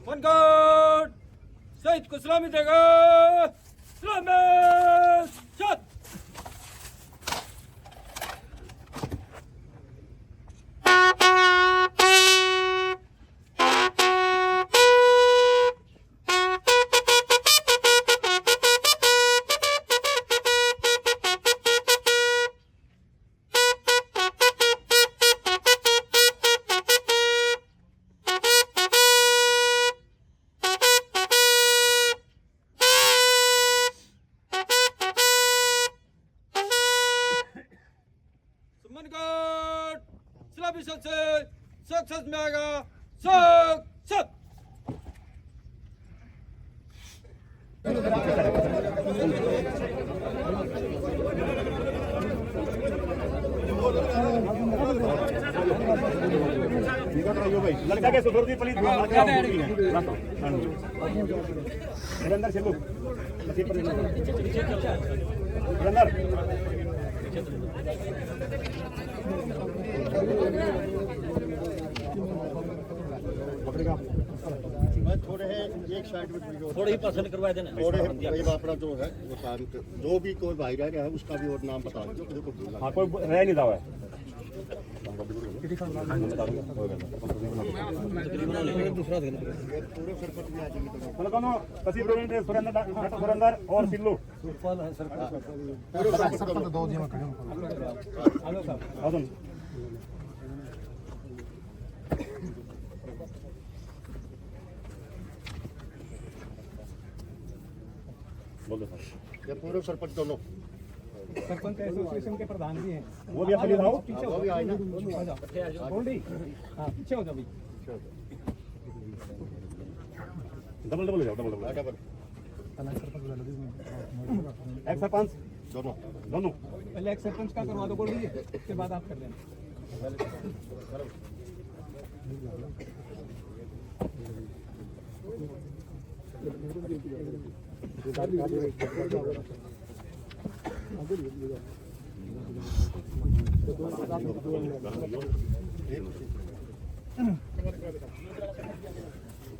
मनगढ़ शहीद को सलामी देगा। सलामी शत। मनगढ़ सलामी शत से सक्सेस में आएगा। सक्सेस। लड़का के सुधरती पुलिस अंदर से लोग थोड़े एक साइड में थोड़ी ही पसंद करवा देना। थोड़े अपना जो है वो काम जो भी कोई भाई रह गया है उसका भी और नाम बता दो। हाँ कोई रह नहीं रहा है। सुरेंद्र और सिल्लू ये पूरे सरपंच दोनों सरपंच एसोसिएशन के प्रधान भी हैं। वो भी अपनी लाओ वो भी आए ना। गोल्डी हाँ पीछे हो जाओ भाई। डबल डबल जाओ डबल डबल एक सरपंच दोनों दोनों पहले एक सरपंच का करवा दो गोल्डी, उसके बाद आप कर लेना।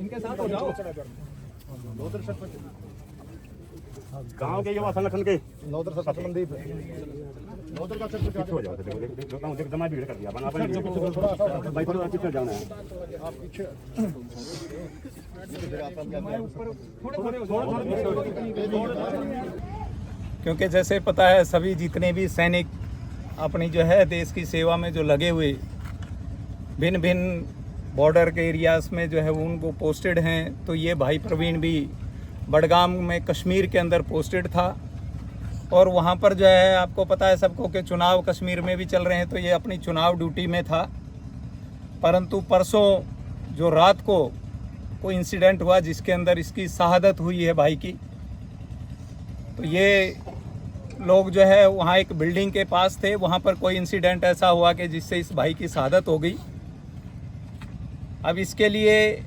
इनके साथ हो जाओ। गांव के युवा संगठन के नौदर सरपंच मनदीप नौदर का सरपंच हो जाओ। देखो जमा भीड़ कर दिया भाई थोड़ा पीछे जाना है। आप पीछे क्योंकि जैसे पता है सभी जितने भी सैनिक अपनी जो है देश की सेवा में जो लगे हुए भिन्न भिन्न बॉर्डर के एरियाज़ में जो है उनको पोस्टेड हैं, तो ये भाई प्रवीण भी बडगाम में कश्मीर के अंदर पोस्टेड था और वहाँ पर जो है आपको पता है सबको कि चुनाव कश्मीर में भी चल रहे हैं, तो ये अपनी चुनाव ड्यूटी में था। परंतु परसों जो रात को कोई इंसिडेंट हुआ जिसके अंदर इसकी शहादत हुई है भाई की, तो ये लोग जो है वहाँ एक बिल्डिंग के पास थे, वहाँ पर कोई इंसिडेंट ऐसा हुआ कि जिससे इस भाई की शहादत हो गई। अब इसके लिए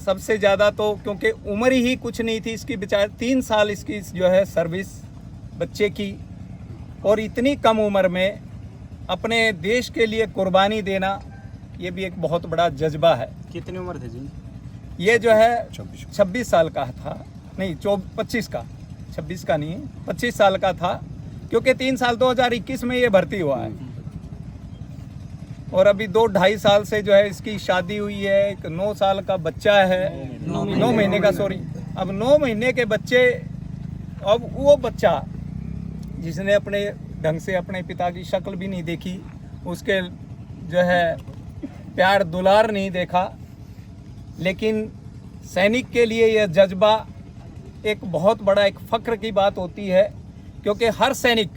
सबसे ज़्यादा तो क्योंकि उम्र ही कुछ नहीं थी इसकी, बेचारे 3 साल इसकी जो है सर्विस बच्चे की, और इतनी कम उम्र में अपने देश के लिए कुर्बानी देना ये भी एक बहुत बड़ा जज्बा है। कितनी उम्र थी जी? ये जो है 26 साल का था, नहीं 25 का, 26 का नहीं 25 साल का था, क्योंकि 3 साल 2021 में ये भर्ती हुआ है और अभी 2-2.5 साल से जो है इसकी शादी हुई है। एक 9 साल का बच्चा है, 9 महीने का, सॉरी। अब 9 महीने के बच्चे, अब वो बच्चा जिसने अपने ढंग से अपने पिता की शक्ल भी नहीं देखी, उसके जो है प्यार दुलार नहीं देखा, लेकिन सैनिक के लिए यह जज्बा एक बहुत बड़ा एक फ़ख्र की बात होती है, क्योंकि हर सैनिक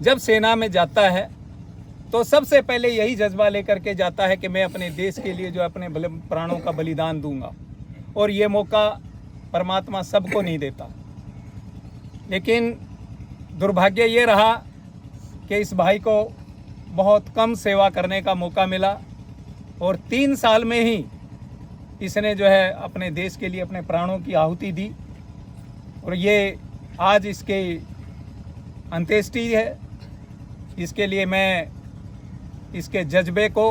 जब सेना में जाता है तो सबसे पहले यही जज्बा लेकर के जाता है कि मैं अपने देश के लिए जो अपने प्राणों का बलिदान दूंगा, और ये मौका परमात्मा सबको नहीं देता। लेकिन दुर्भाग्य ये रहा कि इस भाई को बहुत कम सेवा करने का मौका मिला और 3 साल में ही इसने जो है अपने देश के लिए अपने प्राणों की आहुति दी, और ये आज इसके अंत्येष्टि है। इसके लिए मैं इसके जज्बे को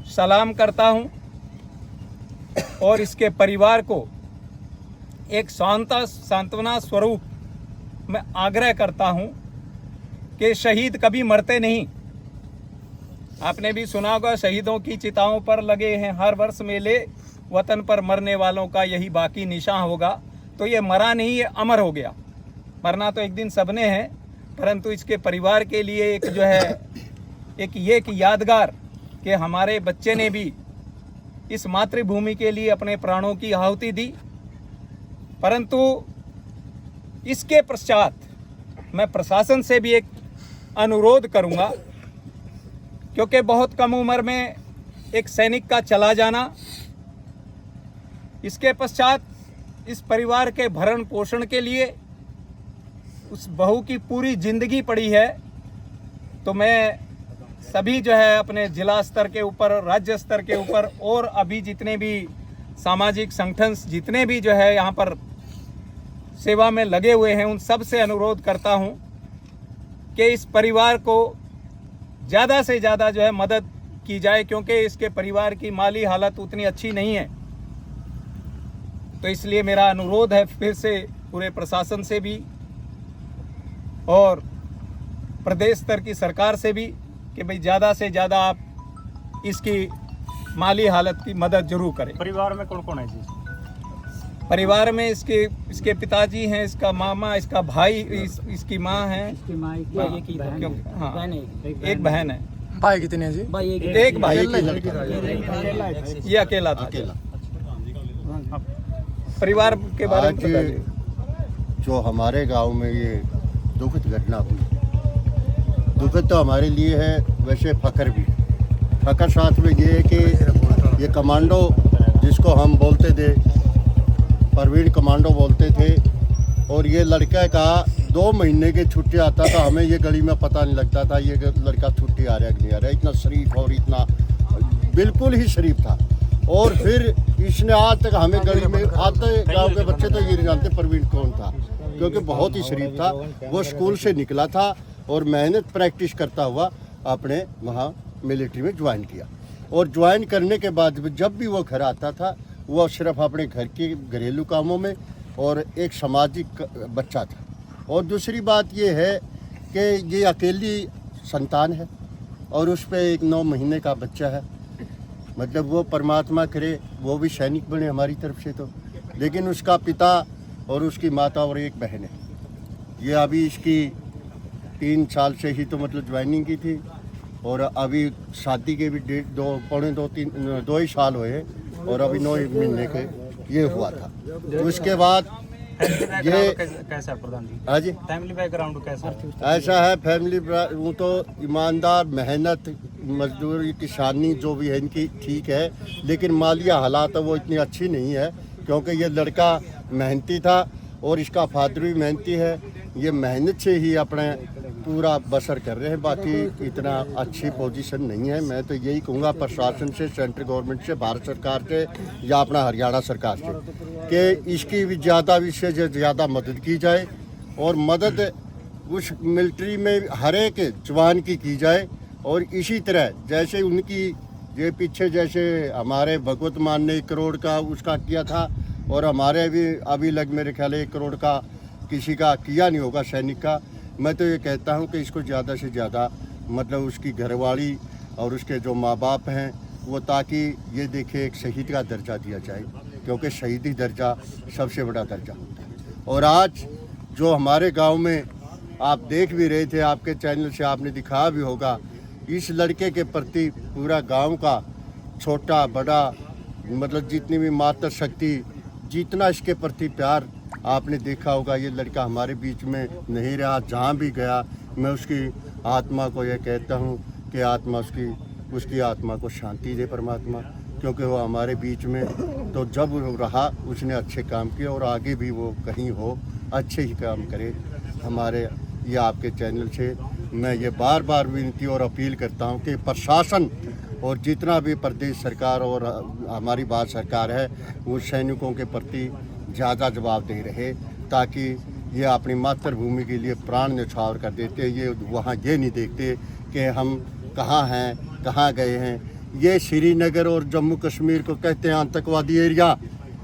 सलाम करता हूँ और इसके परिवार को एक सांत्वना स्वरूप मैं आग्रह करता हूं कि शहीद कभी मरते नहीं। आपने भी सुना होगा, शहीदों की चिताओं पर लगे हैं हर वर्ष मेले, वतन पर मरने वालों का यही बाकी निशान होगा। तो ये मरा नहीं, ये अमर हो गया। मरना तो एक दिन सबने है, परंतु इसके परिवार के लिए एक जो है एक यादगार कि हमारे बच्चे ने भी इस मातृभूमि के लिए अपने प्राणों की आहुति दी। परंतु इसके पश्चात मैं प्रशासन से भी एक अनुरोध करूंगा, क्योंकि बहुत कम उम्र में एक सैनिक का चला जाना, इसके पश्चात इस परिवार के भरण पोषण के लिए उस बहू की पूरी जिंदगी पड़ी है। तो मैं सभी जो है अपने जिला स्तर के ऊपर, राज्य स्तर के ऊपर और अभी जितने भी सामाजिक संगठन जितने भी जो है यहाँ पर सेवा में लगे हुए हैं, उन सब से अनुरोध करता हूँ कि इस परिवार को ज़्यादा से ज़्यादा जो है मदद की जाए, क्योंकि इसके परिवार की माली हालत उतनी अच्छी नहीं है। तो इसलिए मेरा अनुरोध है फिर से पूरे प्रशासन से भी और प्रदेश स्तर की सरकार से भी कि भाई ज़्यादा से ज़्यादा आप इसकी माली हालत की मदद जरूर करें। परिवार में कौन कौन है जी? परिवार में इसके पिताजी हैं, इसका मामा, इसका भाई, इसकी माँ है, हाँ, एक बहन है। भाई कितने हैं जी? एक भाई, ये अकेला था। परिवार के बारे में बताइए। जो हमारे गांव में ये दुखद घटना हुई, दुखद तो हमारे लिए है, वैसे फकर भी। फकर साथ में ये है कि ये कमांडो जिसको हम बोलते थे, परवीन कमांडो बोलते थे, और ये लड़का का 2 महीने की छुट्टी आता था, हमें ये गली में पता नहीं लगता था ये लड़का छुट्टी आ रहा है कि नहीं आ रहा है। इतना शरीफ और इतना बिल्कुल ही शरीफ था। और फिर इसने आज तक हमें गली में आते गांव के बच्चे तो ये नहीं जानते परवीन कौन था, क्योंकि बहुत ही शरीफ था। वो स्कूल से निकला था और मेहनत प्रैक्टिस करता हुआ अपने वहाँ मिलिट्री में ज्वाइन किया। और ज्वाइन करने के बाद जब भी वो घर आता था, वो सिर्फ अपने घर के घरेलू कामों में, और एक सामाजिक बच्चा था। और दूसरी बात ये है कि ये अकेली संतान है और उस पर एक 9 महीने का बच्चा है। मतलब वो परमात्मा करे वो भी सैनिक बने हमारी तरफ से तो, लेकिन उसका पिता और उसकी माता और एक बहन है। ये अभी इसकी 3 साल से ही तो मतलब ज्वाइनिंग की थी, और अभी शादी के भी 2 ही साल हुए, और अभी 9 महीने के ये हुआ था। उसके बाद ये कैसा प्रधान जी? हाँ जी, फैमिली बैकग्राउंड कैसा? ऐसा है फैमिली, वो तो ईमानदार, मेहनत, मजदूरी, किसानी जो भी है इनकी ठीक है, लेकिन मालिया हालात वो इतनी अच्छी नहीं है, क्योंकि ये लड़का मेहनती था और इसका फादर भी मेहनती है। ये मेहनत से ही अपने पूरा बसर कर रहे हैं, बाकी इतना अच्छी पोजीशन नहीं है। मैं तो यही कहूँगा प्रशासन से, सेंट्रल गवर्नमेंट से, भारत सरकार से या अपना हरियाणा सरकार से, कि इसकी भी से ज़्यादा मदद की जाए, और मदद उस मिलिट्री में हर एक जवान की जाए। और इसी तरह जैसे उनकी ये पीछे जैसे हमारे भगवत मान ने 1 करोड़ का उसका किया था, और हमारे भी अभी लग मेरे ख्याल 1 करोड़ का किसी का किया नहीं होगा सैनिक का। मैं तो ये कहता हूँ कि इसको ज़्यादा से ज़्यादा मतलब उसकी घरवाली और उसके जो माँ बाप हैं वो, ताकि ये देखे एक शहीद का दर्जा दिया जाए, क्योंकि शहीदी दर्जा सबसे बड़ा दर्जा होता है। और आज जो हमारे गांव में आप देख भी रहे थे, आपके चैनल से आपने दिखाया भी होगा, इस लड़के के प्रति पूरा गांव का छोटा बड़ा मतलब जितनी भी मातृ शक्ति, जितना इसके प्रति प्यार आपने देखा होगा। ये लड़का हमारे बीच में नहीं रहा, जहाँ भी गया मैं उसकी आत्मा को ये कहता हूँ कि आत्मा उसकी आत्मा को शांति दे परमात्मा, क्योंकि वो हमारे बीच में तो जब वो रहा उसने अच्छे काम किए, और आगे भी वो कहीं हो अच्छे ही काम करे। हमारे ये आपके चैनल से मैं ये बार बार विनती और अपील करता हूँ कि प्रशासन और जितना भी प्रदेश सरकार और हमारी भारत सरकार है, वो सैनिकों के प्रति ज़्यादा जवाबदेह रहे, ताकि ये अपनी मातृभूमि के लिए प्राण न्यौछावर कर देते। ये वहाँ ये नहीं देखते कि हम कहाँ हैं, कहाँ गए हैं। ये श्रीनगर और जम्मू कश्मीर को कहते हैं आतंकवादी एरिया,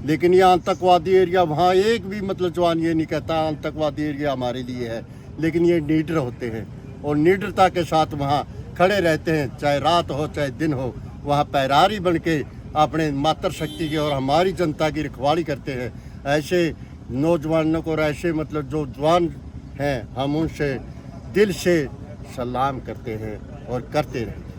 लेकिन ये आतंकवादी एरिया वहाँ एक भी मतलब जवान ये नहीं कहता आतंकवादी एरिया हमारे लिए है, लेकिन ये नीडर होते हैं और निडरता के साथ वहाँ खड़े रहते हैं, चाहे रात हो चाहे दिन हो, वहाँ पैरारी बन के अपने मातृशक्ति की और हमारी जनता की रखवाली करते हैं। ऐसे नौजवानों को और ऐसे मतलब जो जवान हैं हम उनसे दिल से सलाम करते हैं और करते रहेंगे।